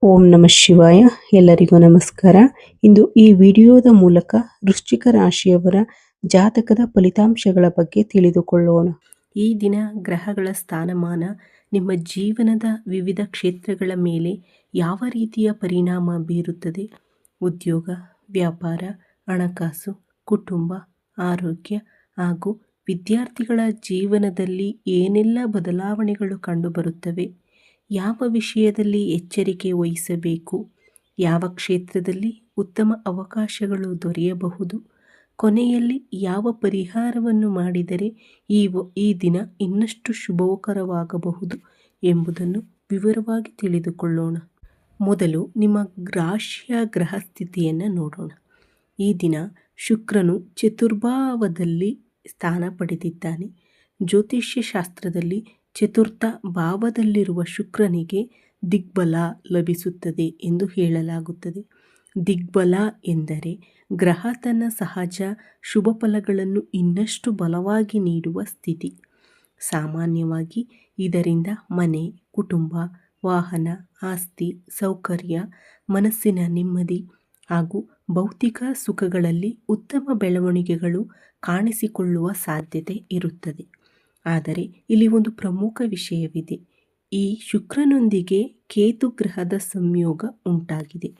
ಓಂ ನಮಃ ಶಿವಾಯ. ಎಲ್ಲರಿಗೂ ನಮಸ್ಕಾರ. ಇಂದು ಈ ವಿಡಿಯೋದ ಮೂಲಕ ವೃಶ್ಚಿಕ ರಾಶಿಯವರ ಜಾತಕದ ಫಲಿತಾಂಶಗಳ ಬಗ್ಗೆ ತಿಳಿದುಕೊಳ್ಳೋಣ. ಈ ದಿನ ಗ್ರಹಗಳ ಸ್ಥಾನಮಾನ ನಿಮ್ಮ ಜೀವನದ ವಿವಿಧ ಕ್ಷೇತ್ರಗಳ ಮೇಲೆ ಯಾವ ರೀತಿಯ ಪರಿಣಾಮ ಬೀರುತ್ತದೆ? ಉದ್ಯೋಗ, ವ್ಯಾಪಾರ, ಹಣಕಾಸು, ಕುಟುಂಬ, ಆರೋಗ್ಯ ಹಾಗೂ ವಿದ್ಯಾರ್ಥಿಗಳ ಜೀವನದಲ್ಲಿ ಏನೆಲ್ಲ ಬದಲಾವಣೆಗಳು ಕಂಡುಬರುತ್ತವೆ? ಯಾವ ವಿಷಯದಲ್ಲಿ ಎಚ್ಚರಿಕೆ ವಹಿಸಬೇಕು? ಯಾವ ಕ್ಷೇತ್ರದಲ್ಲಿ ಉತ್ತಮ ಅವಕಾಶಗಳು ದೊರೆಯಬಹುದು? ಕೊನೆಯಲ್ಲಿ ಯಾವ ಪರಿಹಾರವನ್ನು ಮಾಡಿದರೆ ಈ ದಿನ ಇನ್ನಷ್ಟು ಶುಭಕರವಾಗಬಹುದು ಎಂಬುದನ್ನು ವಿವರವಾಗಿ ತಿಳಿದುಕೊಳ್ಳೋಣ. ಮೊದಲು ನಿಮ್ಮ ರಾಶಿಯ ಗ್ರಹ ಸ್ಥಿತಿಯನ್ನು ನೋಡೋಣ. ಈ ದಿನ ಶುಕ್ರನು ಚತುರ್ಭಾವದಲ್ಲಿ ಸ್ಥಾನ ಪಡೆದಿದ್ದಾನೆ. ಜ್ಯೋತಿಷ್ಯ ಶಾಸ್ತ್ರದಲ್ಲಿ ಚತುರ್ಥ ಭಾವದಲ್ಲಿರುವ ಶುಕ್ರನಿಗೆ ದಿಗ್ಬಲ ಲಭಿಸುತ್ತದೆ ಎಂದು ಹೇಳಲಾಗುತ್ತದೆ. ದಿಗ್ಬಲ ಎಂದರೆ ಗ್ರಹ ತನ್ನ ಸಹಜ ಶುಭ ಫಲಗಳನ್ನು ಇನ್ನಷ್ಟು ಬಲವಾಗಿ ನೀಡುವ ಸ್ಥಿತಿ. ಸಾಮಾನ್ಯವಾಗಿ ಇದರಿಂದ ಮನೆ, ಕುಟುಂಬ, ವಾಹನ, ಆಸ್ತಿ, ಸೌಕರ್ಯ, ಮನಸ್ಸಿನ ನೆಮ್ಮದಿ ಹಾಗೂ ಭೌತಿಕ ಸುಖಗಳಲ್ಲಿ ಉತ್ತಮ ಬೆಳವಣಿಗೆಗಳು ಕಾಣಿಸಿಕೊಳ್ಳುವ ಸಾಧ್ಯತೆ ಇರುತ್ತದೆ. ಆದರೆ ಇಲ್ಲಿ ಒಂದು ಪ್ರಮುಖ ವಿಷಯವಿದೆ. ಈ ಶುಕ್ರನೊಂದಿಗೆ ಕೇತು ಗ್ರಹದ ಸಂಯೋಗ ಉಂಟಾಗಿದೆ.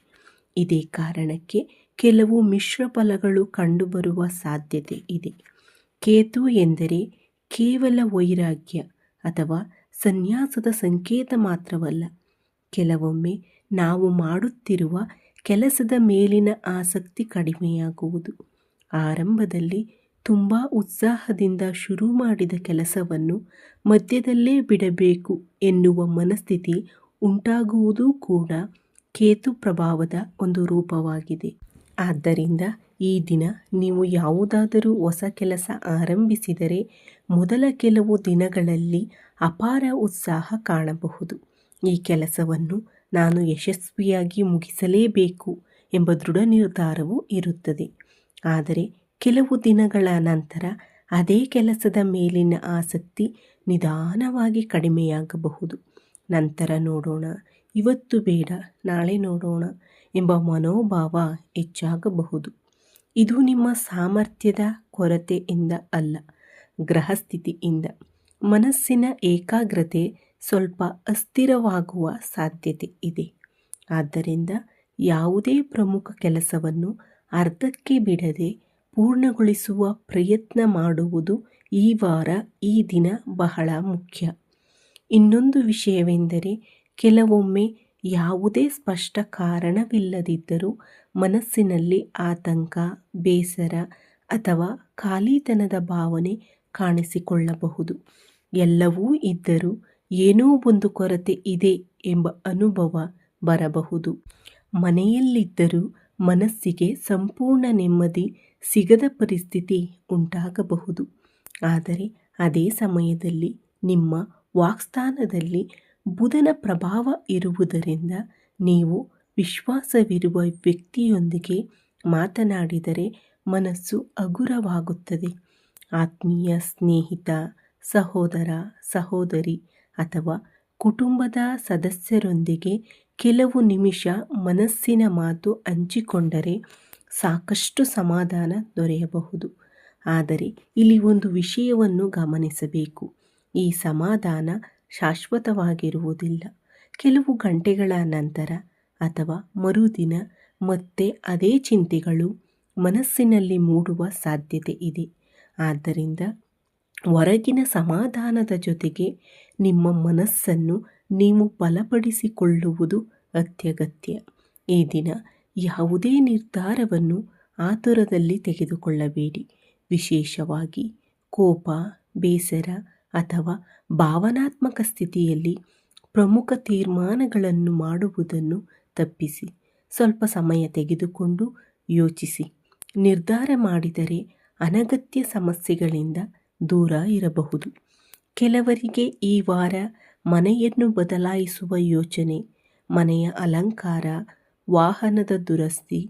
ಇದೇ ಕಾರಣಕ್ಕೆ ಕೆಲವು ಮಿಶ್ರ ಫಲಗಳು ಕಂಡುಬರುವ ಸಾಧ್ಯತೆ ಇದೆ. ಕೇತು ಎಂದರೆ ಕೇವಲ ವೈರಾಗ್ಯ ಅಥವಾ ಸನ್ಯಾಸದ ಸಂಕೇತ ಮಾತ್ರವಲ್ಲ. ಕೆಲವೊಮ್ಮೆ ನಾವು ಮಾಡುತ್ತಿರುವ ಕೆಲಸದ ಮೇಲಿನ ಆಸಕ್ತಿ ಕಡಿಮೆಯಾಗುವುದು, ಆರಂಭದಲ್ಲಿ ತುಂಬ ಉತ್ಸಾಹದಿಂದ ಶುರು ಮಾಡಿದ ಕೆಲಸವನ್ನು ಮಧ್ಯದಲ್ಲೇ ಬಿಡಬೇಕು ಎನ್ನುವ ಮನಸ್ಥಿತಿ ಉಂಟಾಗುವುದೂ ಕೂಡ ಕೇತು ಪ್ರಭಾವದ ಒಂದು ರೂಪವಾಗಿದೆ. ಆದ್ದರಿಂದ ಈ ದಿನ ನೀವು ಯಾವುದಾದರೂ ಹೊಸ ಕೆಲಸ ಆರಂಭಿಸಿದರೆ ಮೊದಲ ಕೆಲವು ದಿನಗಳಲ್ಲಿ ಅಪಾರ ಉತ್ಸಾಹ ಕಾಣಬಹುದು. ಈ ಕೆಲಸವನ್ನು ನಾನು ಯಶಸ್ವಿಯಾಗಿ ಮುಗಿಸಲೇಬೇಕು ಎಂಬ ದೃಢ ನಿರ್ಧಾರವೂ ಇರುತ್ತದೆ. ಆದರೆ ಕೆಲವು ದಿನಗಳ ನಂತರ ಅದೇ ಕೆಲಸದ ಮೇಲಿನ ಆಸಕ್ತಿ ನಿಧಾನವಾಗಿ ಕಡಿಮೆಯಾಗಬಹುದು. ನಂತರ ನೋಡೋಣ, ಇವತ್ತು ಬೇಡ, ನಾಳೆ ನೋಡೋಣ ಎಂಬ ಮನೋಭಾವ ಹೆಚ್ಚಾಗಬಹುದು. ಇದು ನಿಮ್ಮ ಸಾಮರ್ಥ್ಯದ ಕೊರತೆಯಿಂದ ಅಲ್ಲ, ಗ್ರಹಸ್ಥಿತಿಯಿಂದ. ಮನಸ್ಸಿನ ಏಕಾಗ್ರತೆ ಸ್ವಲ್ಪ ಅಸ್ಥಿರವಾಗುವ ಸಾಧ್ಯತೆ ಇದೆ. ಆದ್ದರಿಂದ ಯಾವುದೇ ಪ್ರಮುಖ ಕೆಲಸವನ್ನು ಅರ್ಧಕ್ಕೆ ಬಿಡದೆ ಪೂರ್ಣಗೊಳಿಸುವ ಪ್ರಯತ್ನ ಮಾಡುವುದು ಈ ವಾರ, ಈ ದಿನ ಬಹಳ ಮುಖ್ಯ. ಇನ್ನೊಂದು ವಿಷಯವೆಂದರೆ, ಕೆಲವೊಮ್ಮೆ ಯಾವುದೇ ಸ್ಪಷ್ಟ ಕಾರಣವಿಲ್ಲದಿದ್ದರೂ ಮನಸ್ಸಿನಲ್ಲಿ ಆತಂಕ, ಬೇಸರ ಅಥವಾ ಖಾಲಿತನದ ಭಾವನೆ ಕಾಣಿಸಿಕೊಳ್ಳಬಹುದು. ಎಲ್ಲವೂ ಇದ್ದರೂ ಏನೋ ಒಂದು ಕೊರತೆ ಇದೆ ಎಂಬ ಅನುಭವ ಬರಬಹುದು. ಮನೆಯಲ್ಲಿದ್ದರೂ ಮನಸ್ಸಿಗೆ ಸಂಪೂರ್ಣ ನೆಮ್ಮದಿ ಸಿಗದ ಪರಿಸ್ಥಿತಿ ಉಂಟಾಗಬಹುದು. ಆದರೆ ಅದೇ ಸಮಯದಲ್ಲಿ ನಿಮ್ಮ ವಾಕ್ಸ್ಥಾನದಲ್ಲಿ ಬುಧನ ಪ್ರಭಾವ ಇರುವುದರಿಂದ ನೀವು ವಿಶ್ವಾಸವಿರುವ ವ್ಯಕ್ತಿಯೊಂದಿಗೆ ಮಾತನಾಡಿದರೆ ಮನಸ್ಸು ಹಗುರವಾಗುತ್ತದೆ. ಆತ್ಮೀಯ ಸ್ನೇಹಿತ, ಸಹೋದರ, ಸಹೋದರಿ ಅಥವಾ ಕುಟುಂಬದ ಸದಸ್ಯರೊಂದಿಗೆ ಕೆಲವು ನಿಮಿಷ ಮನಸ್ಸಿನ ಮಾತು ಹಂಚಿಕೊಂಡರೆ ಸಾಕಷ್ಟು ಸಮಾಧಾನ ದೊರೆಯಬಹುದು. ಆದರೆ ಇಲ್ಲಿ ಒಂದು ವಿಷಯವನ್ನು ಗಮನಿಸಬೇಕು. ಈ ಸಮಾಧಾನ ಶಾಶ್ವತವಾಗಿರುವುದಿಲ್ಲ. ಕೆಲವು ಗಂಟೆಗಳ ನಂತರ ಅಥವಾ ಮರುದಿನ ಮತ್ತೆ ಅದೇ ಚಿಂತೆಗಳು ಮನಸ್ಸಿನಲ್ಲಿ ಮೂಡುವ ಸಾಧ್ಯತೆ ಇದೆ. ಆದ್ದರಿಂದ ಹೊರಗಿನ ಸಮಾಧಾನದ ಜೊತೆಗೆ ನಿಮ್ಮ ಮನಸ್ಸನ್ನು ನೀವು ಬಲಪಡಿಸಿಕೊಳ್ಳುವುದು ಅತ್ಯಗತ್ಯ. ಈ ದಿನ ಯಾವುದೇ ನಿರ್ಧಾರವನ್ನು ಆತುರದಲ್ಲಿ ತೆಗೆದುಕೊಳ್ಳಬೇಡಿ. ವಿಶೇಷವಾಗಿ ಕೋಪ, ಬೇಸರ ಅಥವಾ ಭಾವನಾತ್ಮಕ ಸ್ಥಿತಿಯಲ್ಲಿ ಪ್ರಮುಖ ತೀರ್ಮಾನಗಳನ್ನು ಮಾಡುವುದನ್ನು ತಪ್ಪಿಸಿ. ಸ್ವಲ್ಪ ಸಮಯ ತೆಗೆದುಕೊಂಡು ಯೋಚಿಸಿ. ನಿರ್ಧಾರ ಮಾಡಿದರೆ ಅನಗತ್ಯ ಸಮಸ್ಯೆಗಳಿಂದ ದೂರ ಇರಬಹುದು. ಕೆಲವರಿಗೆ ಈ ವಾರ ಮನೆಯನ್ನು ಬದಲಾಯಿಸುವ ಯೋಚನೆ, ಮನೆಯ ಅಲಂಕಾರ, ವಾಹನದ ದುರಸ್ತಿ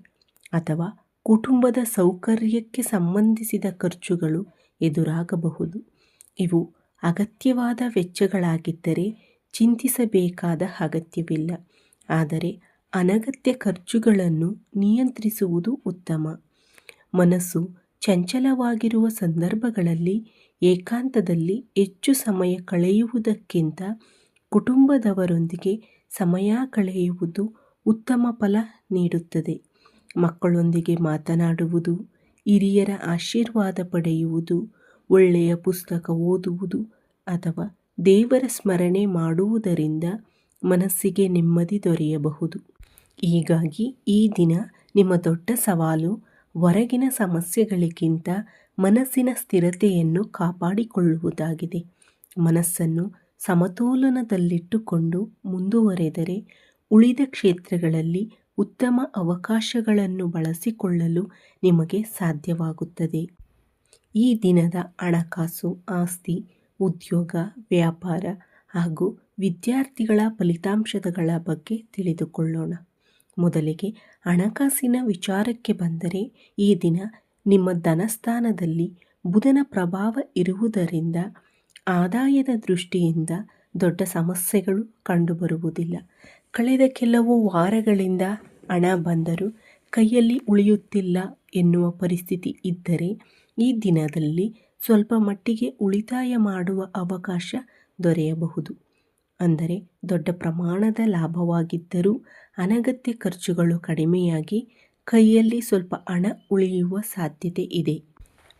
ಅಥವಾ ಕುಟುಂಬದ ಸೌಕರ್ಯಕ್ಕೆ ಸಂಬಂಧಿಸಿದ ಖರ್ಚುಗಳು ಎದುರಾಗಬಹುದು. ಇವು ಅಗತ್ಯವಾದ ವೆಚ್ಚಗಳಾಗಿದ್ದರೆ ಚಿಂತಿಸಬೇಕಾದ ಅಗತ್ಯವಿಲ್ಲ. ಆದರೆ ಅನಗತ್ಯ ಖರ್ಚುಗಳನ್ನು ನಿಯಂತ್ರಿಸುವುದು ಉತ್ತಮ. ಮನಸ್ಸು ಚಂಚಲವಾಗಿರುವ ಸಂದರ್ಭಗಳಲ್ಲಿ ಏಕಾಂತದಲ್ಲಿ ಹೆಚ್ಚು ಸಮಯ ಕಳೆಯುವುದಕ್ಕಿಂತ ಕುಟುಂಬದವರೊಂದಿಗೆ ಸಮಯ ಕಳೆಯುವುದು ಉತ್ತಮ ಫಲ ನೀಡುತ್ತದೆ. ಮಕ್ಕಳೊಂದಿಗೆ ಮಾತನಾಡುವುದು, ಹಿರಿಯರ ಆಶೀರ್ವಾದ ಪಡೆಯುವುದು, ಒಳ್ಳೆಯ ಪುಸ್ತಕ ಓದುವುದು ಅಥವಾ ದೇವರ ಸ್ಮರಣೆ ಮಾಡುವುದರಿಂದ ಮನಸ್ಸಿಗೆ ನೆಮ್ಮದಿ ದೊರೆಯಬಹುದು. ಹೀಗಾಗಿ ಈ ದಿನ ನಿಮ್ಮ ದೊಡ್ಡ ಸವಾಲು ಹೊರಗಿನ ಸಮಸ್ಯೆಗಳಿಗಿಂತ ಮನಸ್ಸಿನ ಸ್ಥಿರತೆಯನ್ನು ಕಾಪಾಡಿಕೊಳ್ಳುವುದಾಗಿದೆ. ಮನಸ್ಸನ್ನು ಸಮತೋಲನದಲ್ಲಿಟ್ಟುಕೊಂಡು ಮುಂದುವರೆದರೆ ಉಳಿದ ಕ್ಷೇತ್ರಗಳಲ್ಲಿ ಉತ್ತಮ ಅವಕಾಶಗಳನ್ನು ಬಳಸಿಕೊಳ್ಳಲು ನಿಮಗೆ ಸಾಧ್ಯವಾಗುತ್ತದೆ. ಈ ದಿನದ ಹಣಕಾಸು, ಆಸ್ತಿ, ಉದ್ಯೋಗ, ವ್ಯಾಪಾರ ಹಾಗೂ ವಿದ್ಯಾರ್ಥಿಗಳ ಫಲಿತಾಂಶಗಳ ಬಗ್ಗೆ ತಿಳಿದುಕೊಳ್ಳೋಣ. ಮೊದಲಿಗೆ ಹಣಕಾಸಿನ ವಿಚಾರಕ್ಕೆ ಬಂದರೆ ಈ ದಿನ ನಿಮ್ಮ ಧನಸ್ಥಾನದಲ್ಲಿ ಬುಧನ ಪ್ರಭಾವ ಇರುವುದರಿಂದ ಆದಾಯದ ದೃಷ್ಟಿಯಿಂದ ದೊಡ್ಡ ಸಮಸ್ಯೆಗಳು ಕಂಡುಬರುವುದಿಲ್ಲ. ಕಳೆದ ಕೆಲವು ವಾರಗಳಿಂದ ಹಣ ಬಂದರೂ ಕೈಯಲ್ಲಿ ಉಳಿಯುತ್ತಿಲ್ಲ ಎನ್ನುವ ಪರಿಸ್ಥಿತಿ ಇದ್ದರೆ ಈ ದಿನದಲ್ಲಿ ಸ್ವಲ್ಪ ಮಟ್ಟಿಗೆ ಉಳಿತಾಯ ಮಾಡುವ ಅವಕಾಶ ದೊರೆಯಬಹುದು. ಅಂದರೆ ದೊಡ್ಡ ಪ್ರಮಾಣದ ಲಾಭವಾಗಿದ್ದರೂ ಅನಗತ್ಯ ಖರ್ಚುಗಳು ಕಡಿಮೆಯಾಗಿ ಕೈಯಲ್ಲಿ ಸ್ವಲ್ಪ ಹಣ ಉಳಿಯುವ ಸಾಧ್ಯತೆ ಇದೆ.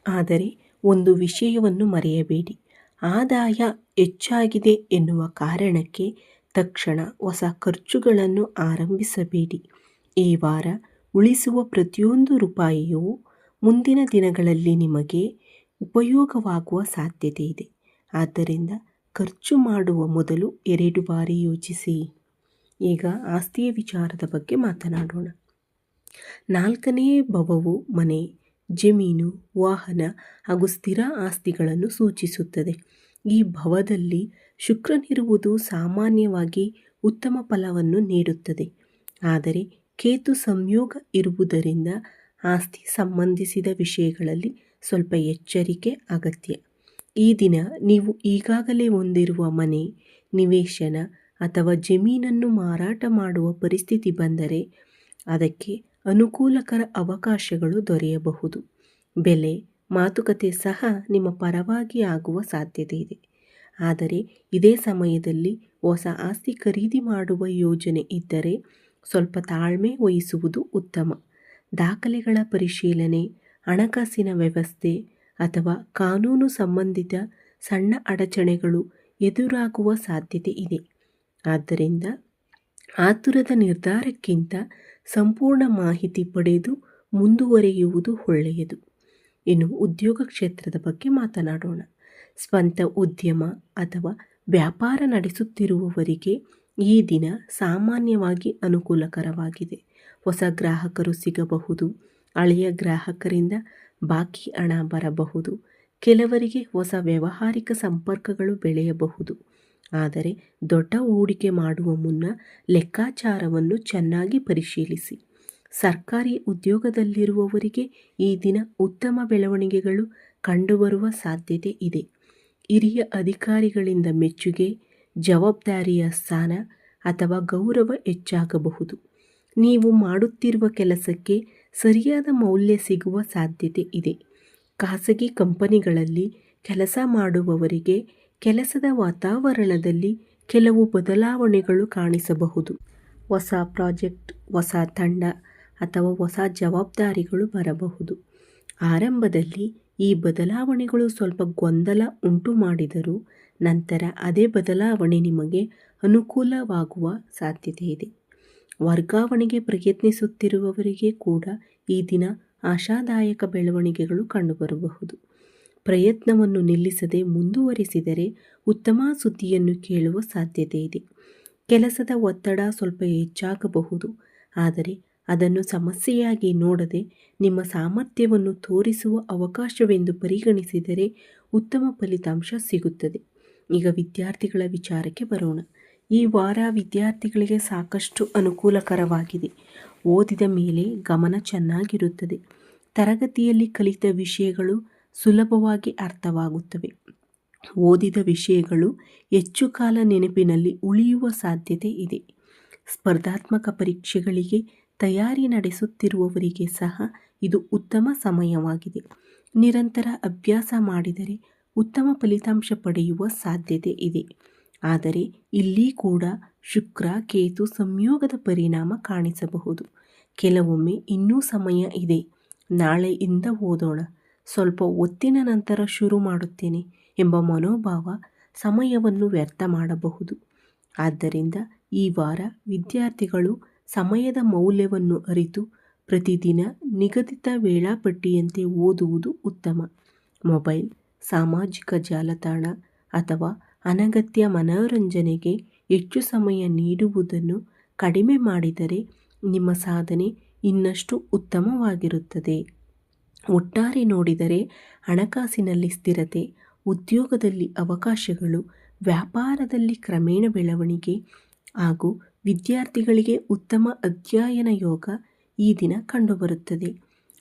ಆದರೆ ಒಂದು ವಿಷಯವನ್ನು ಮರೆಯಬೇಡಿ, ಆದಾಯ ಹೆಚ್ಚಾಗಿದೆ ಎನ್ನುವ ಕಾರಣಕ್ಕೆ ತಕ್ಷಣ ಹೊಸ ಖರ್ಚುಗಳನ್ನು ಆರಂಭಿಸಬೇಡಿ. ಈ ವಾರ ಉಳಿಸುವ ಪ್ರತಿಯೊಂದು ರೂಪಾಯಿಯೂ ಮುಂದಿನ ದಿನಗಳಲ್ಲಿ ನಿಮಗೆ ಉಪಯೋಗವಾಗುವ ಸಾಧ್ಯತೆ ಇದೆ. ಆದ್ದರಿಂದ ಖರ್ಚು ಮಾಡುವ ಮೊದಲು 2 ಬಾರಿ ಯೋಚಿಸಿ. ಈಗ ಆಸ್ತಿಯ ವಿಚಾರದ ಬಗ್ಗೆ ಮಾತನಾಡೋಣ. 4ನೇ ಭಾವವು ಮನೆ, ಜಮೀನು, ವಾಹನ ಹಾಗೂ ಸ್ಥಿರ ಆಸ್ತಿಗಳನ್ನು ಸೂಚಿಸುತ್ತದೆ. ಈ ಭಾವದಲ್ಲಿ ಶುಕ್ರನಿರುವುದು ಸಾಮಾನ್ಯವಾಗಿ ಉತ್ತಮ ಫಲವನ್ನು ನೀಡುತ್ತದೆ. ಆದರೆ ಕೇತು ಸಂಯೋಗ ಇರುವುದರಿಂದ ಆಸ್ತಿ ಸಂಬಂಧಿಸಿದ ವಿಷಯಗಳಲ್ಲಿ ಸ್ವಲ್ಪ ಎಚ್ಚರಿಕೆ ಅಗತ್ಯ. ಈ ದಿನ ನೀವು ಈಗಾಗಲೇ ಹೊಂದಿರುವ ಮನೆ, ನಿವೇಶನ ಅಥವಾ ಜಮೀನನ್ನು ಮಾರಾಟ ಮಾಡುವ ಪರಿಸ್ಥಿತಿ ಬಂದರೆ ಅದಕ್ಕೆ ಅನುಕೂಲಕರ ಅವಕಾಶಗಳು ದೊರೆಯಬಹುದು. ಬೆಲೆ ಮಾತುಕತೆ ಸಹ ನಿಮ್ಮ ಪರವಾಗಿ ಆಗುವ ಸಾಧ್ಯತೆ ಇದೆ. ಆದರೆ ಇದೇ ಸಮಯದಲ್ಲಿ ಹೊಸ ಆಸ್ತಿ ಖರೀದಿ ಮಾಡುವ ಯೋಜನೆ ಇದ್ದರೆ ಸ್ವಲ್ಪ ತಾಳ್ಮೆ ವಹಿಸುವುದು ಉತ್ತಮ. ದಾಖಲೆಗಳ ಪರಿಶೀಲನೆ, ಹಣಕಾಸಿನ ವ್ಯವಸ್ಥೆ ಅಥವಾ ಕಾನೂನು ಸಂಬಂಧಿತ ಸಣ್ಣ ಅಡಚಣೆಗಳು ಎದುರಾಗುವ ಸಾಧ್ಯತೆ ಇದೆ. ಆದ್ದರಿಂದ ಆತುರದ ನಿರ್ಧಾರಕ್ಕಿಂತ ಸಂಪೂರ್ಣ ಮಾಹಿತಿ ಪಡೆದು ಮುಂದುವರಿಯುವುದು ಒಳ್ಳೆಯದು. ಇನ್ನು ಉದ್ಯೋಗ ಕ್ಷೇತ್ರದ ಬಗ್ಗೆ ಮಾತನಾಡೋಣ. ಸ್ವಂತ ಉದ್ಯಮ ಅಥವಾ ವ್ಯಾಪಾರ ನಡೆಸುತ್ತಿರುವವರಿಗೆ ಈ ದಿನ ಸಾಮಾನ್ಯವಾಗಿ ಅನುಕೂಲಕರವಾಗಿದೆ. ಹೊಸ ಗ್ರಾಹಕರು ಸಿಗಬಹುದು. ಹಳೆಯ ಗ್ರಾಹಕರಿಂದ ಬಾಕಿ ಹಣ ಬರಬಹುದು. ಕೆಲವರಿಗೆ ಹೊಸ ವ್ಯಾವಹಾರಿಕ ಸಂಪರ್ಕಗಳು ಬೆಳೆಯಬಹುದು. ಆದರೆ ದೊಡ್ಡ ಹೂಡಿಕೆ ಮಾಡುವ ಮುನ್ನ ಲೆಕ್ಕಾಚಾರವನ್ನು ಚೆನ್ನಾಗಿ ಪರಿಶೀಲಿಸಿ. ಸರ್ಕಾರಿ ಉದ್ಯೋಗದಲ್ಲಿರುವವರಿಗೆ ಈ ದಿನ ಉತ್ತಮ ಬೆಳವಣಿಗೆಗಳು ಕಂಡುಬರುವ ಸಾಧ್ಯತೆ ಇದೆ. ಹಿರಿಯ ಅಧಿಕಾರಿಗಳಿಂದ ಮೆಚ್ಚುಗೆ, ಜವಾಬ್ದಾರಿಯ ಸ್ಥಾನ ಅಥವಾ ಗೌರವ ಹೆಚ್ಚಾಗಬಹುದು. ನೀವು ಮಾಡುತ್ತಿರುವ ಕೆಲಸಕ್ಕೆ ಸರಿಯಾದ ಮೌಲ್ಯ ಸಿಗುವ ಸಾಧ್ಯತೆ ಇದೆ. ಖಾಸಗಿ ಕಂಪನಿಗಳಲ್ಲಿ ಕೆಲಸ ಮಾಡುವವರಿಗೆ ಕೆಲಸದ ವಾತಾವರಣದಲ್ಲಿ ಕೆಲವು ಬದಲಾವಣೆಗಳು ಕಾಣಿಸಬಹುದು. ಹೊಸ ಪ್ರಾಜೆಕ್ಟ್, ಹೊಸ ತಂಡ ಅಥವಾ ಹೊಸ ಜವಾಬ್ದಾರಿಗಳು ಬರಬಹುದು. ಆರಂಭದಲ್ಲಿ ಈ ಬದಲಾವಣೆಗಳು ಸ್ವಲ್ಪ ಗೊಂದಲ ಉಂಟು ಮಾಡಿದರೂ ನಂತರ ಅದೇ ಬದಲಾವಣೆ ನಿಮಗೆ ಅನುಕೂಲವಾಗುವ ಸಾಧ್ಯತೆ ಇದೆ. ವರ್ಗಾವಣೆಗೆ ಪ್ರಯತ್ನಿಸುತ್ತಿರುವವರಿಗೆ ಕೂಡ ಈ ದಿನ ಆಶಾದಾಯಕ ಬೆಳವಣಿಗೆಗಳು ಕಂಡುಬರಬಹುದು. ಪ್ರಯತ್ನವನ್ನು ನಿಲ್ಲಿಸದೆ ಮುಂದುವರಿಸಿದರೆ ಉತ್ತಮ ಸುದ್ದಿಯನ್ನು ಕೇಳುವ ಸಾಧ್ಯತೆ ಇದೆ. ಕೆಲಸದ ಒತ್ತಡ ಸ್ವಲ್ಪ ಹೆಚ್ಚಾಗಬಹುದು. ಆದರೆ ಅದನ್ನು ಸಮಸ್ಯೆಯಾಗಿ ನೋಡದೆ ನಿಮ್ಮ ಸಾಮರ್ಥ್ಯವನ್ನು ತೋರಿಸುವ ಅವಕಾಶವೆಂದು ಪರಿಗಣಿಸಿದರೆ ಉತ್ತಮ ಫಲಿತಾಂಶ ಸಿಗುತ್ತದೆ. ಈಗ ವಿದ್ಯಾರ್ಥಿಗಳ ವಿಚಾರಕ್ಕೆ ಬರೋಣ. ಈ ವಾರ ವಿದ್ಯಾರ್ಥಿಗಳಿಗೆ ಸಾಕಷ್ಟು ಅನುಕೂಲಕರವಾಗಿದೆ. ಓದಿದ ಮೇಲೆ ಗಮನ ಚೆನ್ನಾಗಿರುತ್ತದೆ. ತರಗತಿಯಲ್ಲಿ ಕಲಿತ ವಿಷಯಗಳು ಸುಲಭವಾಗಿ ಅರ್ಥವಾಗುತ್ತವೆ. ಓದಿದ ವಿಷಯಗಳು ಹೆಚ್ಚು ಕಾಲ ನೆನಪಿನಲ್ಲಿ ಉಳಿಯುವ ಸಾಧ್ಯತೆ ಇದೆ. ಸ್ಪರ್ಧಾತ್ಮಕ ಪರೀಕ್ಷೆಗಳಿಗೆ ತಯಾರಿ ನಡೆಸುತ್ತಿರುವವರಿಗೆ ಸಹ ಇದು ಉತ್ತಮ ಸಮಯವಾಗಿದೆ. ನಿರಂತರ ಅಭ್ಯಾಸ ಮಾಡಿದರೆ ಉತ್ತಮ ಫಲಿತಾಂಶ ಪಡೆಯುವ ಸಾಧ್ಯತೆ ಇದೆ. ಆದರೆ ಇಲ್ಲಿ ಕೂಡ ಶುಕ್ರ ಕೇತು ಸಂಯೋಗದ ಪರಿಣಾಮ ಕಾಣಿಸಬಹುದು. ಕೆಲವೊಮ್ಮೆ ಇನ್ನೂ ಸಮಯ ಇದೆ, ನಾಳೆಯಿಂದ ಓದೋಣ, ಸ್ವಲ್ಪ ಹೊತ್ತಿನ ನಂತರ ಶುರು ಮಾಡುತ್ತೇನೆ ಎಂಬ ಮನೋಭಾವ ಸಮಯವನ್ನು ವ್ಯರ್ಥ ಮಾಡಬಹುದು. ಆದ್ದರಿಂದ ಈ ವಾರ ವಿದ್ಯಾರ್ಥಿಗಳು ಸಮಯದ ಮೌಲ್ಯವನ್ನು ಅರಿತು ಪ್ರತಿದಿನ ನಿಗದಿತ ವೇಳಾಪಟ್ಟಿಯಂತೆ ಓದುವುದು ಉತ್ತಮ. ಮೊಬೈಲ್, ಸಾಮಾಜಿಕ ಜಾಲತಾಣ ಅಥವಾ ಅನಗತ್ಯ ಮನೋರಂಜನೆಗೆ ಹೆಚ್ಚು ಸಮಯ ನೀಡುವುದನ್ನು ಕಡಿಮೆ ಮಾಡಿದರೆ ನಿಮ್ಮ ಸಾಧನೆ ಇನ್ನಷ್ಟು ಉತ್ತಮವಾಗಿರುತ್ತದೆ. ಒಟ್ಟಾರೆ ನೋಡಿದರೆ ಹಣಕಾಸಿನಲ್ಲಿ ಸ್ಥಿರತೆ, ಉದ್ಯೋಗದಲ್ಲಿ ಅವಕಾಶಗಳು, ವ್ಯಾಪಾರದಲ್ಲಿ ಕ್ರಮೇಣ ಬೆಳವಣಿಗೆ ಹಾಗೂ ವಿದ್ಯಾರ್ಥಿಗಳಿಗೆ ಉತ್ತಮ ಅಧ್ಯಯನ ಯೋಗ ಈ ದಿನ ಕಂಡುಬರುತ್ತದೆ.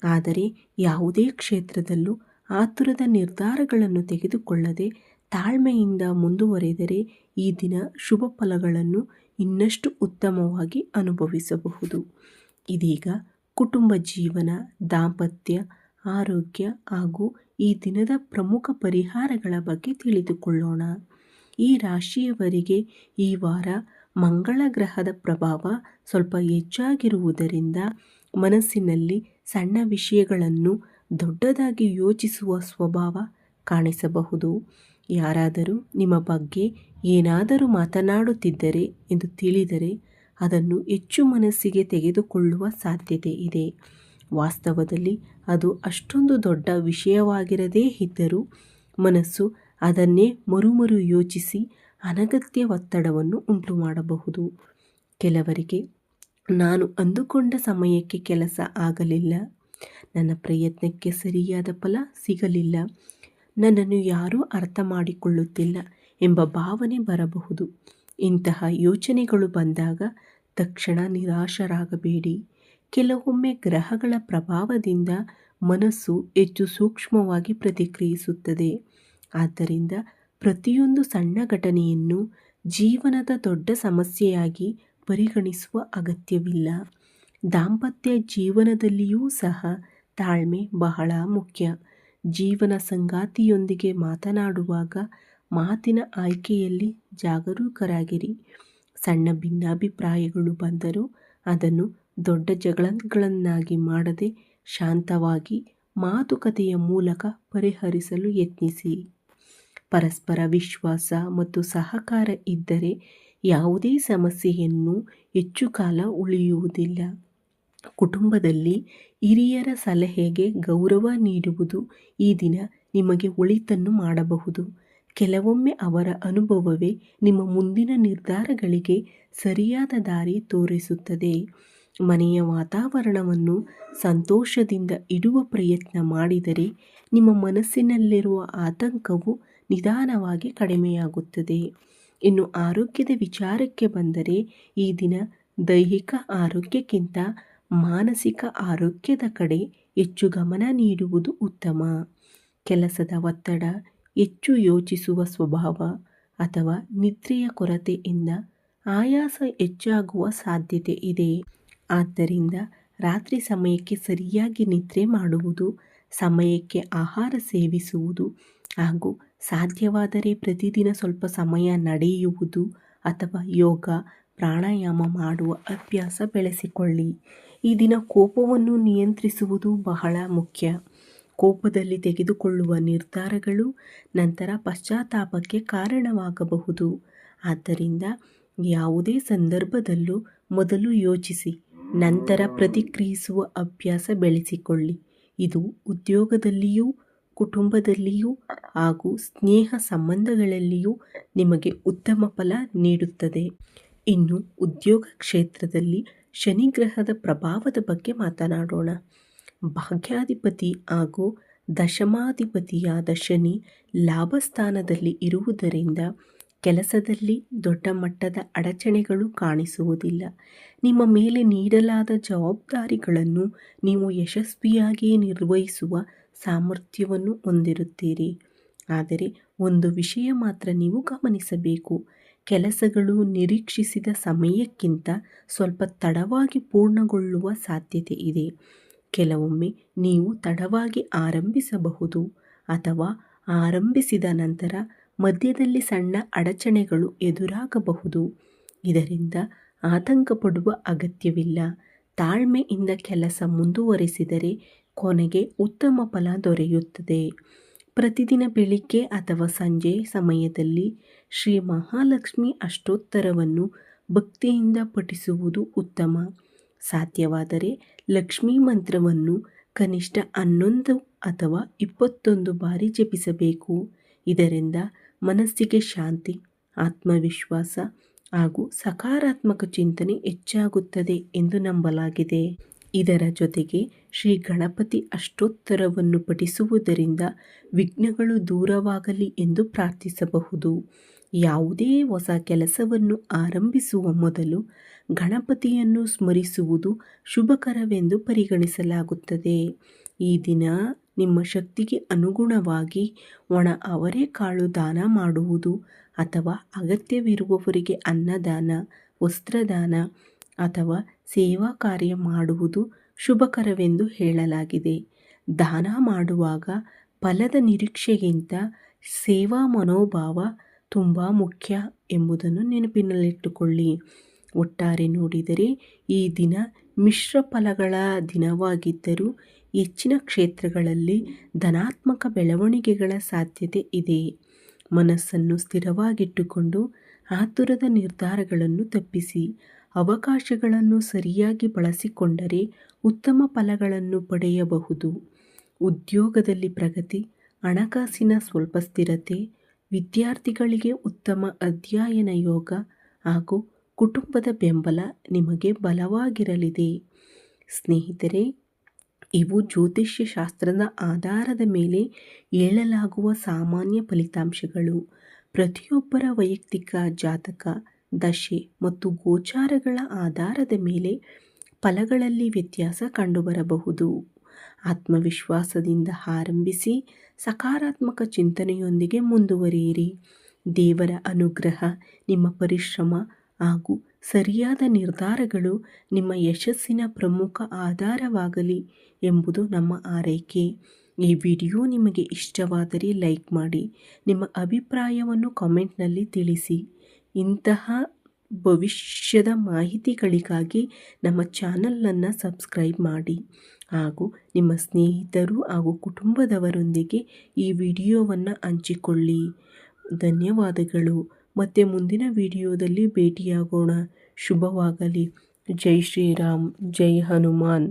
ಆದರೆ ಯಾವುದೇ ಕ್ಷೇತ್ರದಲ್ಲೂ ಆತುರದ ನಿರ್ಧಾರಗಳನ್ನು ತೆಗೆದುಕೊಳ್ಳದೆ ತಾಳ್ಮೆಯಿಂದ ಮುಂದುವರೆದರೆ ಈ ದಿನ ಶುಭ ಫಲಗಳನ್ನು ಇನ್ನಷ್ಟು ಉತ್ತಮವಾಗಿ ಅನುಭವಿಸಬಹುದು. ಇದೀಗ ಕುಟುಂಬ ಜೀವನ, ದಾಂಪತ್ಯ, ಆರೋಗ್ಯ ಹಾಗೂ ಈ ದಿನದ ಪ್ರಮುಖ ಪರಿಹಾರಗಳ ಬಗ್ಗೆ ತಿಳಿದುಕೊಳ್ಳೋಣ. ಈ ರಾಶಿಯವರಿಗೆ ಈ ವಾರ ಮಂಗಳ ಗ್ರಹದ ಪ್ರಭಾವ ಸ್ವಲ್ಪ ಹೆಚ್ಚಾಗಿರುವುದರಿಂದ ಮನಸ್ಸಿನಲ್ಲಿ ಸಣ್ಣ ವಿಷಯಗಳನ್ನು ದೊಡ್ಡದಾಗಿ ಯೋಚಿಸುವ ಸ್ವಭಾವ ಕಾಣಿಸಬಹುದು. ಯಾರಾದರೂ ನಿಮ್ಮ ಬಗ್ಗೆ ಏನಾದರೂ ಮಾತನಾಡುತ್ತಿದ್ದರೆ ಎಂದು ತಿಳಿದರೆ ಅದನ್ನು ಹೆಚ್ಚು ಮನಸ್ಸಿಗೆ ತೆಗೆದುಕೊಳ್ಳುವ ಸಾಧ್ಯತೆ ಇದೆ. ವಾಸ್ತವದಲ್ಲಿ ಅದು ಅಷ್ಟೊಂದು ದೊಡ್ಡ ವಿಷಯವಾಗಿರದೇ ಇದ್ದರೂ ಮನಸ್ಸು ಅದನ್ನೇ ಮರು ಯೋಚಿಸಿ ಅನಗತ್ಯ ಒತ್ತಡವನ್ನು ಉಂಟು ಮಾಡಬಹುದು. ಕೆಲವರಿಗೆ ನಾನು ಅಂದುಕೊಂಡ ಸಮಯಕ್ಕೆ ಕೆಲಸ ಆಗಲಿಲ್ಲ, ನನ್ನ ಪ್ರಯತ್ನಕ್ಕೆ ಸರಿಯಾದ ಫಲ ಸಿಗಲಿಲ್ಲ, ನನ್ನನ್ನು ಯಾರೂ ಅರ್ಥ ಮಾಡಿಕೊಳ್ಳುತ್ತಿಲ್ಲ ಎಂಬ ಭಾವನೆ ಬರಬಹುದು. ಇಂತಹ ಯೋಚನೆಗಳು ಬಂದಾಗ ತಕ್ಷಣ ನಿರಾಶರಾಗಬೇಡಿ. ಕೆಲವೊಮ್ಮೆ ಗ್ರಹಗಳ ಪ್ರಭಾವದಿಂದ ಮನಸ್ಸು ಹೆಚ್ಚು ಸೂಕ್ಷ್ಮವಾಗಿ ಪ್ರತಿಕ್ರಿಯಿಸುತ್ತದೆ. ಆದ್ದರಿಂದ ಪ್ರತಿಯೊಂದು ಸಣ್ಣ ಘಟನೆಯನ್ನು ಜೀವನದ ದೊಡ್ಡ ಸಮಸ್ಯೆಯಾಗಿ ಪರಿಗಣಿಸುವ ಅಗತ್ಯವಿಲ್ಲ. ದಾಂಪತ್ಯ ಜೀವನದಲ್ಲಿಯೂ ಸಹ ತಾಳ್ಮೆ ಬಹಳ ಮುಖ್ಯ. ಜೀವನ ಸಂಗಾತಿಯೊಂದಿಗೆ ಮಾತನಾಡುವಾಗ ಮಾತಿನ ಆಯ್ಕೆಯಲ್ಲಿ ಜಾಗರೂಕರಾಗಿರಿ. ಸಣ್ಣ ಭಿನ್ನಾಭಿಪ್ರಾಯಗಳು ಬಂದರೂ ಅದನ್ನು ದೊಡ್ಡ ಜಗಳಗಳನ್ನಾಗಿ ಮಾಡದೆ ಶಾಂತವಾಗಿ ಮಾತುಕತೆಯ ಮೂಲಕ ಪರಿಹರಿಸಲು ಯತ್ನಿಸಿ. ಪರಸ್ಪರ ವಿಶ್ವಾಸ ಮತ್ತು ಸಹಕಾರ ಇದ್ದರೆ ಯಾವುದೇ ಸಮಸ್ಯೆಯನ್ನು ಹೆಚ್ಚು ಕಾಲ ಉಳಿಯುವುದಿಲ್ಲ. ಕುಟುಂಬದಲ್ಲಿ ಹಿರಿಯರ ಸಲಹೆಗೆ ಗೌರವ ನೀಡುವುದು ಈ ದಿನ ನಿಮಗೆ ಒಳಿತನ್ನು ಮಾಡಬಹುದು. ಕೆಲವೊಮ್ಮೆ ಅವರ ಅನುಭವವೇ ನಿಮ್ಮ ಮುಂದಿನ ನಿರ್ಧಾರಗಳಿಗೆ ಸರಿಯಾದ ದಾರಿ ತೋರಿಸುತ್ತದೆ. ಮನೆಯ ವಾತಾವರಣವನ್ನು ಸಂತೋಷದಿಂದ ಇಡುವ ಪ್ರಯತ್ನ ಮಾಡಿದರೆ ನಿಮ್ಮ ಮನಸ್ಸಿನಲ್ಲಿರುವ ಆತಂಕವು ನಿಧಾನವಾಗಿ ಕಡಿಮೆಯಾಗುತ್ತದೆ. ಇನ್ನು ಆರೋಗ್ಯದ ವಿಚಾರಕ್ಕೆ ಬಂದರೆ ಈ ದಿನ ದೈಹಿಕ ಆರೋಗ್ಯಕ್ಕಿಂತ ಮಾನಸಿಕ ಆರೋಗ್ಯದ ಕಡೆ ಹೆಚ್ಚು ಗಮನ ನೀಡುವುದು ಉತ್ತಮ. ಕೆಲಸದ ಒತ್ತಡ, ಹೆಚ್ಚು ಯೋಚಿಸುವ ಸ್ವಭಾವ ಅಥವಾ ನಿದ್ರೆಯ ಕೊರತೆಯಿಂದ ಆಯಾಸ ಹೆಚ್ಚಾಗುವ ಸಾಧ್ಯತೆ ಇದೆ. ಆದ್ದರಿಂದ ರಾತ್ರಿ ಸಮಯಕ್ಕೆ ಸರಿಯಾಗಿ ನಿದ್ರೆ ಮಾಡುವುದು, ಸಮಯಕ್ಕೆ ಆಹಾರ ಸೇವಿಸುವುದು ಹಾಗೂ ಸಾಧ್ಯವಾದರೆ ಪ್ರತಿದಿನ ಸ್ವಲ್ಪ ಸಮಯ ನಡೆಯುವುದು ಅಥವಾ ಯೋಗ, ಪ್ರಾಣಾಯಾಮ ಮಾಡುವ ಅಭ್ಯಾಸ ಬೆಳೆಸಿಕೊಳ್ಳಿ. ಈ ದಿನ ಕೋಪವನ್ನು ನಿಯಂತ್ರಿಸುವುದು ಬಹಳ ಮುಖ್ಯ. ಕೋಪದಲ್ಲಿ ತೆಗೆದುಕೊಳ್ಳುವ ನಿರ್ಧಾರಗಳು ನಂತರ ಪಶ್ಚಾತ್ತಾಪಕ್ಕೆ ಕಾರಣವಾಗಬಹುದು. ಆದ್ದರಿಂದ ಯಾವುದೇ ಸಂದರ್ಭದಲ್ಲೂ ಮೊದಲು ಯೋಚಿಸಿ ನಂತರ ಪ್ರತಿಕ್ರಿಯಿಸುವ ಅಭ್ಯಾಸ ಬೆಳೆಸಿಕೊಳ್ಳಿ. ಇದು ಉದ್ಯೋಗದಲ್ಲಿಯೂ, ಕುಟುಂಬದಲ್ಲಿಯೂ ಹಾಗೂ ಸ್ನೇಹ ಸಂಬಂಧಗಳಲ್ಲಿಯೂ ನಿಮಗೆ ಉತ್ತಮ ಫಲ ನೀಡುತ್ತದೆ. ಇನ್ನು ಉದ್ಯೋಗ ಕ್ಷೇತ್ರದಲ್ಲಿ ಶನಿ ಗ್ರಹದ ಪ್ರಭಾವದ ಬಗ್ಗೆ ಮಾತನಾಡೋಣ. ಭಾಗ್ಯಾಧಿಪತಿ ಹಾಗೂ ದಶಮಾಧಿಪತಿಯಾದ ಶನಿ ಲಾಭಸ್ಥಾನದಲ್ಲಿ ಇರುವುದರಿಂದ ಕೆಲಸದಲ್ಲಿ ದೊಡ್ಡ ಮಟ್ಟದ ಅಡಚಣೆಗಳು ಕಾಣಿಸುವುದಿಲ್ಲ. ನಿಮ್ಮ ಮೇಲೆ ನೀಡಲಾದ ಜವಾಬ್ದಾರಿಗಳನ್ನು ನೀವು ಯಶಸ್ವಿಯಾಗಿ ನಿರ್ವಹಿಸುವ ಸಾಮರ್ಥ್ಯವನ್ನು ಹೊಂದಿರುತ್ತೀರಿ. ಆದರೆ ಒಂದು ವಿಷಯ ಮಾತ್ರ ನೀವು ಗಮನಿಸಬೇಕು. ಕೆಲಸಗಳು ನಿರೀಕ್ಷಿಸಿದ ಸಮಯಕ್ಕಿಂತ ಸ್ವಲ್ಪ ತಡವಾಗಿ ಪೂರ್ಣಗೊಳ್ಳುವ ಸಾಧ್ಯತೆ ಇದೆ. ಕೆಲವೊಮ್ಮೆ ನೀವು ತಡವಾಗಿ ಆರಂಭಿಸಬಹುದು ಅಥವಾ ಆರಂಭಿಸಿದ ನಂತರ ಮಧ್ಯದಲ್ಲಿ ಸಣ್ಣ ಅಡಚಣೆಗಳು ಎದುರಾಗಬಹುದು. ಇದರಿಂದ ಆತಂಕ ಪಡುವ ಅಗತ್ಯವಿಲ್ಲ. ತಾಳ್ಮೆಯಿಂದ ಕೆಲಸ ಮುಂದುವರಿಸಿದರೆ ಕೊನೆಗೆ ಉತ್ತಮ ಫಲ ದೊರೆಯುತ್ತದೆ. ಪ್ರತಿದಿನ ಬೆಳಿಗ್ಗೆ ಅಥವಾ ಸಂಜೆ ಸಮಯದಲ್ಲಿ ಶ್ರೀ ಮಹಾಲಕ್ಷ್ಮಿ ಅಷ್ಟೋತ್ತರವನ್ನು ಭಕ್ತಿಯಿಂದ ಪಠಿಸುವುದು ಉತ್ತಮ. ಸಾಧ್ಯವಾದರೆ ಲಕ್ಷ್ಮೀ ಮಂತ್ರವನ್ನು ಕನಿಷ್ಠ 11 ಅಥವಾ 21 ಬಾರಿ ಜಪಿಸಬೇಕು. ಇದರಿಂದ ಮನಸ್ಸಿಗೆ ಶಾಂತಿ, ಆತ್ಮವಿಶ್ವಾಸ ಹಾಗೂ ಸಕಾರಾತ್ಮಕ ಚಿಂತನೆ ಹೆಚ್ಚಾಗುತ್ತದೆ ಎಂದು ನಂಬಲಾಗಿದೆ. ಇದರ ಜೊತೆಗೆ ಶ್ರೀ ಗಣಪತಿ ಅಷ್ಟೋತ್ತರವನ್ನು ಪಠಿಸುವುದರಿಂದ ವಿಘ್ನಗಳು ದೂರವಾಗಲಿ ಎಂದು ಪ್ರಾರ್ಥಿಸಬಹುದು. ಯಾವುದೇ ಹೊಸ ಕೆಲಸವನ್ನು ಆರಂಭಿಸುವ ಮೊದಲು ಗಣಪತಿಯನ್ನು ಸ್ಮರಿಸುವುದು ಶುಭಕರವೆಂದು ಪರಿಗಣಿಸಲಾಗುತ್ತದೆ. ಈ ದಿನ ನಿಮ್ಮ ಶಕ್ತಿಗೆ ಅನುಗುಣವಾಗಿ ಒಣ ಅವರೆಕಾಳು ದಾನ ಮಾಡುವುದು ಅಥವಾ ಅಗತ್ಯವಿರುವವರಿಗೆ ಅನ್ನದಾನ, ವಸ್ತ್ರದಾನ ಅಥವಾ ಸೇವಾ ಕಾರ್ಯ ಮಾಡುವುದು ಶುಭಕರವೆಂದು ಹೇಳಲಾಗಿದೆ. ದಾನ ಮಾಡುವಾಗ ಫಲದ ನಿರೀಕ್ಷೆಗಿಂತ ಸೇವಾ ಮನೋಭಾವ ತುಂಬ ಮುಖ್ಯ ಎಂಬುದನ್ನು ನೆನಪಿನಲ್ಲಿಟ್ಟುಕೊಳ್ಳಿ. ಒಟ್ಟಾರೆ ನೋಡಿದರೆ ಈ ದಿನ ಮಿಶ್ರ ಫಲಗಳ ದಿನವಾಗಿದ್ದರೂ ಹೆಚ್ಚಿನ ಕ್ಷೇತ್ರಗಳಲ್ಲಿ ಧನಾತ್ಮಕ ಬೆಳವಣಿಗೆಗಳ ಸಾಧ್ಯತೆ ಇದೆ. ಮನಸ್ಸನ್ನು ಸ್ಥಿರವಾಗಿಟ್ಟುಕೊಂಡು ಆತುರದ ನಿರ್ಧಾರಗಳನ್ನು ತಪ್ಪಿಸಿ ಅವಕಾಶಗಳನ್ನು ಸರಿಯಾಗಿ ಬಳಸಿಕೊಂಡರೆ ಉತ್ತಮ ಫಲಗಳನ್ನು ಪಡೆಯಬಹುದು. ಉದ್ಯೋಗದಲ್ಲಿ ಪ್ರಗತಿ, ಹಣಕಾಸಿನ ಸ್ವಲ್ಪ ಸ್ಥಿರತೆ, ವಿದ್ಯಾರ್ಥಿಗಳಿಗೆ ಉತ್ತಮ ಅಧ್ಯಯನ ಯೋಗ ಹಾಗೂ ಕುಟುಂಬದ ಬೆಂಬಲ ನಿಮಗೆ ಬಲವಾಗಿರಲಿದೆ. ಸ್ನೇಹಿತರೆ, ಇವು ಜ್ಯೋತಿಷ್ಯ ಶಾಸ್ತ್ರದ ಆಧಾರದ ಮೇಲೆ ಹೇಳಲಾಗುವ ಸಾಮಾನ್ಯ ಫಲಿತಾಂಶಗಳು. ಪ್ರತಿಯೊಬ್ಬರ ವೈಯಕ್ತಿಕ ಜಾತಕ, ದಶೆ ಮತ್ತು ಗೋಚಾರಗಳ ಆಧಾರದ ಮೇಲೆ ಫಲಗಳಲ್ಲಿ ವ್ಯತ್ಯಾಸ ಕಂಡುಬರಬಹುದು. ಆತ್ಮವಿಶ್ವಾಸದಿಂದ ಆರಂಭಿಸಿ ಸಕಾರಾತ್ಮಕ ಚಿಂತನೆಯೊಂದಿಗೆ ಮುಂದುವರಿಯಿರಿ. ದೇವರ ಅನುಗ್ರಹ, ನಿಮ್ಮ ಪರಿಶ್ರಮ ಹಾಗೂ ಸರಿಯಾದ ನಿರ್ಧಾರಗಳು ನಿಮ್ಮ ಯಶಸ್ಸಿನ ಪ್ರಮುಖ ಆಧಾರವಾಗಲಿ ಎಂಬುದು ನಮ್ಮ ಆರೈಕೆ. ಈ ವಿಡಿಯೋ ನಿಮಗೆ ಇಷ್ಟವಾದರೆ ಲೈಕ್ ಮಾಡಿ, ನಿಮ್ಮ ಅಭಿಪ್ರಾಯವನ್ನು ಕಾಮೆಂಟ್ನಲ್ಲಿ ತಿಳಿಸಿ. ಇಂತಹ ಭವಿಷ್ಯದ ಮಾಹಿತಿಗಳಿಗಾಗಿ ನಮ್ಮ ಚಾನಲನ್ನು ಸಬ್ಸ್ಕ್ರೈಬ್ ಮಾಡಿ ಹಾಗೂ ನಿಮ್ಮ ಸ್ನೇಹಿತರು ಹಾಗೂ ಕುಟುಂಬದವರೊಂದಿಗೆ ಈ ವಿಡಿಯೋವನ್ನು ಹಂಚಿಕೊಳ್ಳಿ. ಧನ್ಯವಾದಗಳು. ಮತ್ತೆ ಮುಂದಿನ ವಿಡಿಯೋದಲ್ಲಿ ಭೇಟಿಯಾಗೋಣ. ಶುಭವಾಗಲಿ. ಜೈ ಶ್ರೀರಾಮ್, ಜೈ ಹನುಮಾನ್.